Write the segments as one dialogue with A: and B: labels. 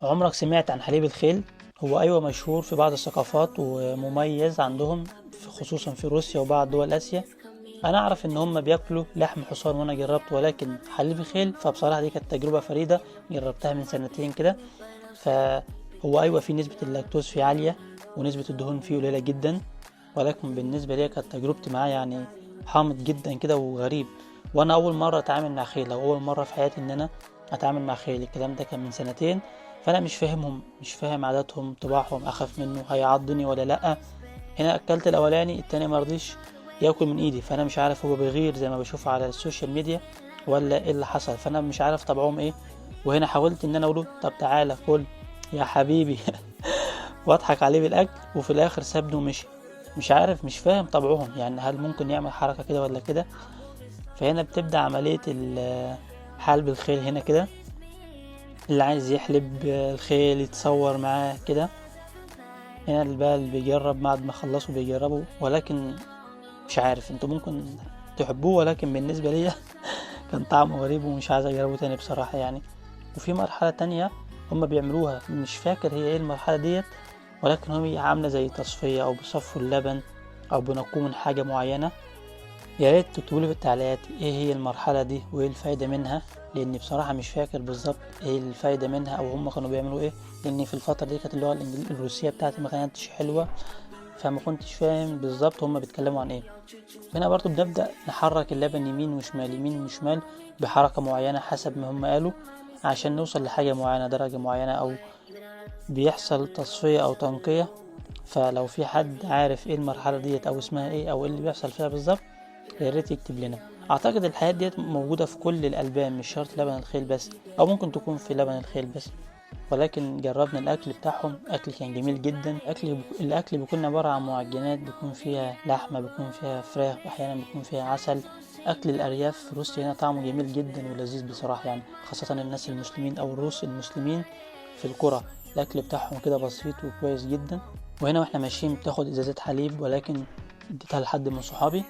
A: عمرك سمعت عن حليب الخيل؟ هو أيوة مشهور في بعض الثقافات ومميز عندهم خصوصا في روسيا وبعض دول آسيا. أنا أعرف إن هم بياكلوا لحم حصان وأنا جربت، ولكن حليب الخيل فبصراحة دي كانت تجربة فريدة، جربتها من سنتين كده. فهو أيوة في نسبة اللاكتوز فيه عالية ونسبة الدهون فيه قليلة جدا، ولكن بالنسبة لي كانت تجربتي معاه يعني حامض جدا كده وغريب. وانا اول مرة اتعامل مع خيل، او اول مرة في حياتي ان انا اتعامل مع خيل. الكلام ده كان من سنتين، فانا مش فاهمهم، مش فاهم عاداتهم طباعهم، اخاف منه هيعضني ولا لا. هنا اكلت الاولاني، التاني مرضيش ياكل من ايدي، فانا مش عارف هو بيغير زي ما بشوف على السوشيال ميديا ولا ايه اللي حصل، فانا مش عارف طبعهم ايه. وهنا حاولت ان انا اقوله طب تعالى كل يا حبيبي واضحك عليه بالاكل، وفي الاخر سابني ومشي. مش عارف، مش فاهم طبعهم، يعني هل ممكن يعمل حركة كده ولا كده. فهنا بتبدأ عملية حلب الخيل هنا كده. اللي عايز يحلب الخيل يتصور معاه كده. هنا بقى اللي بيجرب بعد ما خلصوا بيجربوا، ولكن مش عارف انتوا ممكن تحبوه، ولكن بالنسبة لي كان طعمه غريب ومش عايز اجربه تاني بصراحة يعني. وفي مرحلة تانية هم بيعملوها، مش فاكر هي ايه المرحلة ديت، ولكن هم عاملة زي تصفية او بيصفوا اللبن او بينقوه من حاجة معينة. يا ريت تكتبولي في التعليقات ايه هي المرحلة دي وايه الفايدة منها، لاني بصراحة مش فاكر بالظبط ايه الفايدة منها او هم كانوا بيعملوا ايه، لاني في الفترة دي كانت اللغة الروسية بتاعتي ما كانتش حلوة، فما كنتش فاهم بالظبط هم بيتكلموا عن ايه. هنا برضو بنبدأ نحرك اللبن يمين وشمال يمين وشمال بحركة معينة حسب ما هم قالوا، عشان نوصل لحاجة معينة، درجة معينة، او بيحصل تصفية او تنقية. فلو في حد عارف ايه المرحلة ديت او اسمها ايه او ايه اللي بيحصل فيها بالظبط، يا ريت يكتب لنا. اعتقد الحاجات ديت موجودة في كل الالبان، مش شرط لبن الخيل بس، او ممكن تكون في لبن الخيل بس. ولكن جربنا الاكل بتاعهم، اكل كان جميل جدا. الاكل بيكون عبارة عن معجنات، بيكون فيها لحمة، بيكون فيها فراخ، واحيانا بيكون فيها عسل. اكل الارياف في روسيا هنا طعمه جميل جدا ولذيذ بصراحة يعني، خاصة الناس المسلمين او الروس المسلمين في القرى. الاكل بتاعهم كده بسيط وكويس جدا. وهنا واحنا ماشيين بتاخد ازازة حليب، ولكن اديتها لحد من صحابي.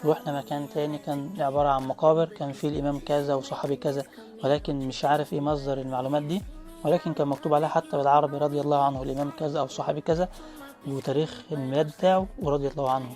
A: روحنا مكان تاني كان عبارة عن مقابر، كان فيه الإمام كذا وصحابي كذا، ولكن مش عارف ايه مصدر المعلومات دي، ولكن كان مكتوب عليها حتى بالعربي رضي الله عنه الإمام كذا أو صحابي كذا، وتاريخ الميلاد بتاعه ورضي الله عنه.